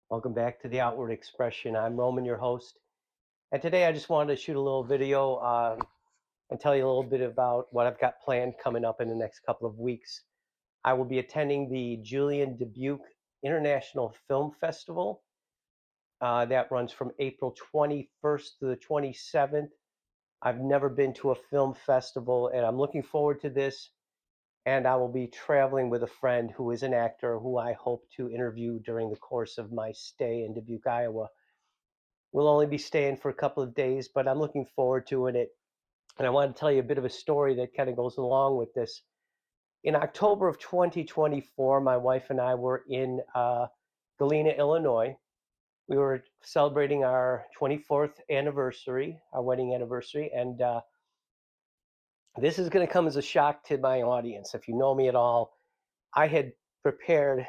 Welcome back to the Outward Expression. I'm Roman, your host, and today I just wanted to shoot a little video and tell you a little bit about what I've got planned coming up in the next couple of weeks. I will be attending the Julian Dubuque International Film Festival. That runs from April 21st to the 27th. I've never been to a film festival, and I'm looking forward to this. And I will be traveling with a friend who is an actor who I hope to interview during the course of my stay in Dubuque, Iowa. We'll only be staying for a couple of days, but I'm looking forward to it. And I want to tell you a bit of a story that kind of goes along with this. In October of 2024, my wife and I were in Galena, Illinois. We were celebrating our 24th anniversary, our wedding anniversary, and this is going to come as a shock to my audience. If you know me at all, I had prepared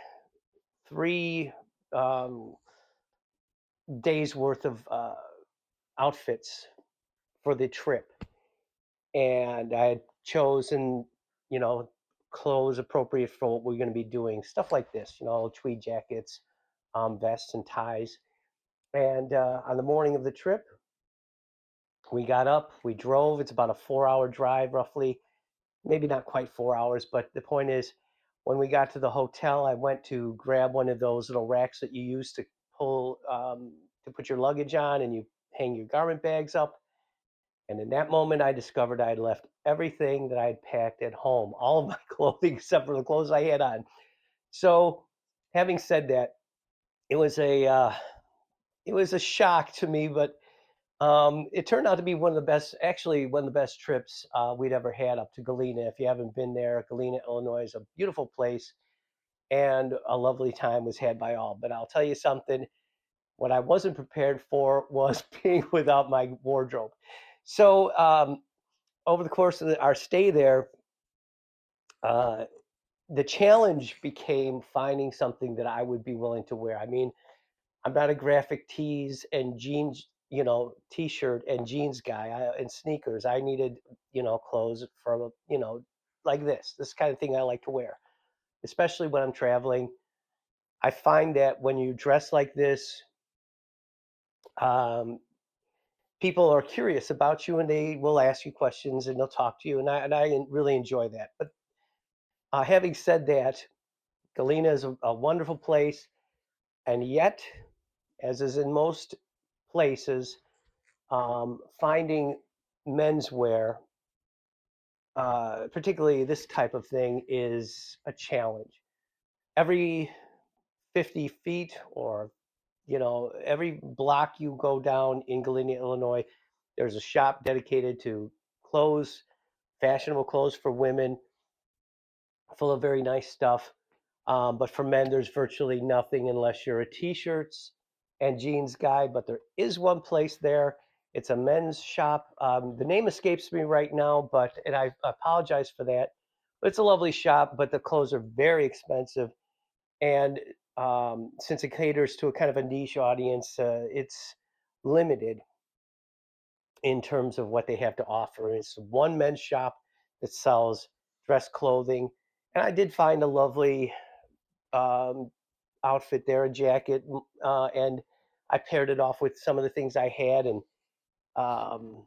3 days worth of outfits for the trip, and I had chosen, you know, clothes appropriate for what we're going to be doing. Stuff like this, tweed jackets, vests, and ties. And on the morning of the trip, we got up, we drove. It's about a 4 hour drive, roughly. Maybe not quite 4 hours, but the point is, when we got to the hotel, I went to grab one of those little racks that you use to pull to put your luggage on, and you hang your garment bags up. And in that moment, I discovered I had left everything that I had packed at home, all of my clothing except for the clothes I had on. So, having said that, it was a shock to me, but it turned out to be one of the best, actually one of the best trips we'd ever had up to Galena. If you haven't been there, Galena, Illinois is a beautiful place, and a lovely time was had by all. But I'll tell you something, what I wasn't prepared for was being without my wardrobe. So over the course of our stay there, uh, the challenge became finding something that I would be willing to wear. I mean, I'm not a graphic tees and jeans, t-shirt and jeans guy and sneakers. I needed, clothes from, like this kind of thing I like to wear, especially when I'm traveling. I find that when you dress like this, um, people are curious about you and they will ask you questions and they'll talk to you. And I really enjoy that. But having said that, Galena is a wonderful place. And yet, as is in most places, finding menswear, particularly this type of thing, is a challenge. Every 50 feet or, every block you go down in Galena, Illinois, there's a shop dedicated to clothes, fashionable clothes for women, full of very nice stuff. But for men, there's virtually nothing unless you're a t-shirts and jeans guy. But there is one place there. It's a men's shop. The name escapes me right now, and I apologize for that. But it's a lovely shop, but the clothes are very expensive. And since it caters to a kind of a niche audience, it's limited in terms of what they have to offer. It's one men's shop that sells dress clothing. And I did find a lovely um, outfit there, a jacket, and I paired it off with some of the things I had. And um,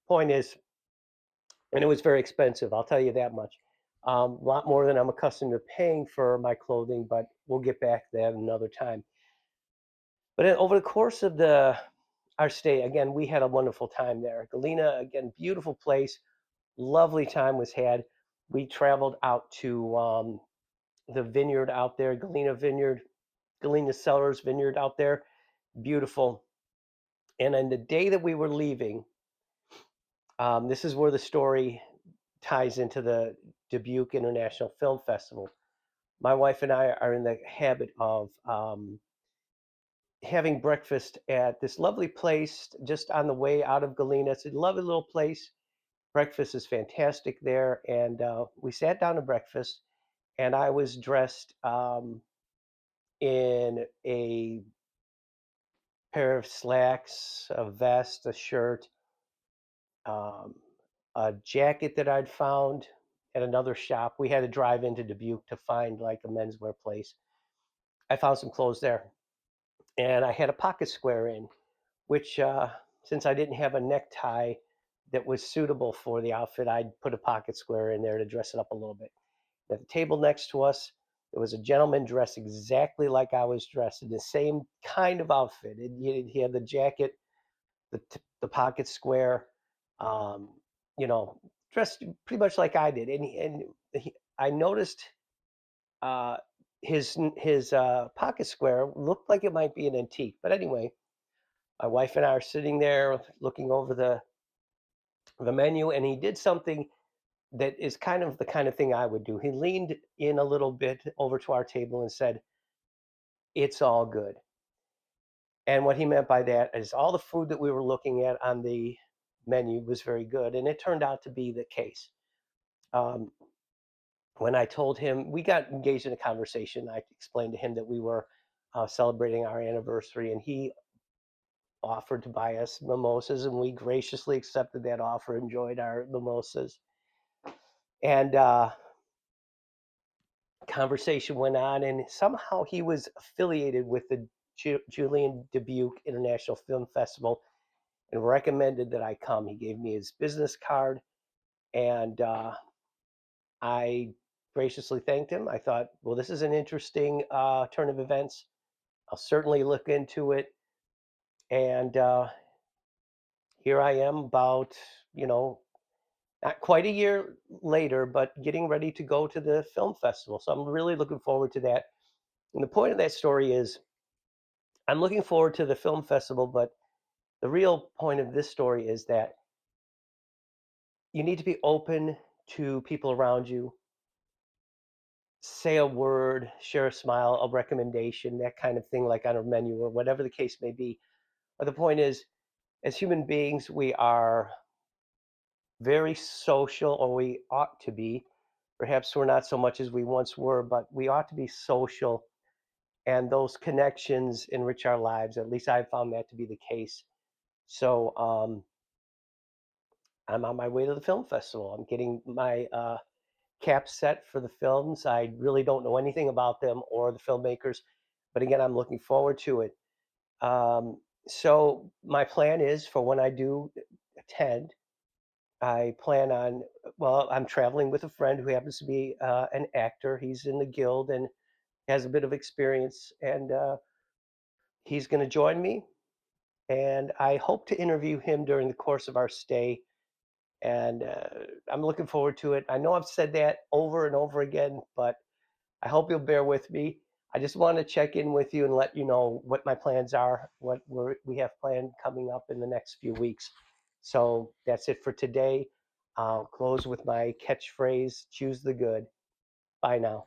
point is, and it was very expensive. I'll tell you that much. A lot more than I'm accustomed to paying for my clothing, but we'll get back to that another time. But over the course of the our stay, again, we had a wonderful time there. Galena, again, beautiful place, lovely time was had. We traveled out to the vineyard out there, Galena Vineyard, Galena Cellars Vineyard out there, beautiful. And on the day that we were leaving, this is where the story ties into the Dubuque International Film Festival. My wife and I are in the habit of having breakfast at this lovely place just on the way out of Galena. It's a lovely little place. Breakfast is fantastic there. And we sat down to breakfast, and I was dressed in a pair of slacks, a vest, a shirt, um, a jacket that I'd found at another shop. We had to drive into Dubuque to find like a menswear place. I found some clothes there. and I had a pocket square in, which since I didn't have a necktie that was suitable for the outfit, I'd put a pocket square in there to dress it up a little bit. At the table next to us, there was a gentleman dressed exactly like I was dressed in the same kind of outfit. He had the jacket, the pocket square, um, you know, dressed pretty much like I did. I noticed uh, his pocket square looked like it might be an antique. But anyway, my wife and I are sitting there looking over the menu, and he did something that is kind of thing I would do. He leaned in a little bit over to our table and said, "It's all good." And what he meant by that is all the food that we were looking at on the menu was very good, and it turned out to be the case. Um, when I told him, we got engaged in a conversation. I explained to him that we were celebrating our anniversary, and he offered to buy us mimosas, and we graciously accepted that offer, enjoyed our mimosas. And conversation went on, and somehow he was affiliated with the Julian Dubuque International Film Festival and recommended that I come. He gave me his business card, and I graciously thanked him. I thought, well, this is an interesting turn of events. I'll certainly look into it. And here I am, about, you know, not quite a year later, but getting ready to go to the film festival. So I'm really looking forward to that. And the point of that story is I'm looking forward to the film festival, but the real point of this story is that you need to be open to people around you, say a word, share a smile, a recommendation, that kind of thing, like on a menu or whatever the case may be. But the point is, as human beings, we are very social, or we ought to be. Perhaps we're not so much as we once were, but we ought to be social. And those connections enrich our lives. At least I've found that to be the case. So I'm on my way to the film festival. I'm getting my cap set for the films. I really don't know anything about them or the filmmakers, but again, I'm looking forward to it. Um, so my plan is for when I do attend, I plan on, well, I'm traveling with a friend who happens to be an actor. He's in the guild and has a bit of experience, and he's going to join me. And I hope to interview him during the course of our stay. And I'm looking forward to it. I know I've said that over and over again, but I hope you'll bear with me. I just want to check in with you and let you know what my plans are, what we have planned coming up in the next few weeks. So that's it for today. I'll close with my catchphrase: choose the good. Bye now.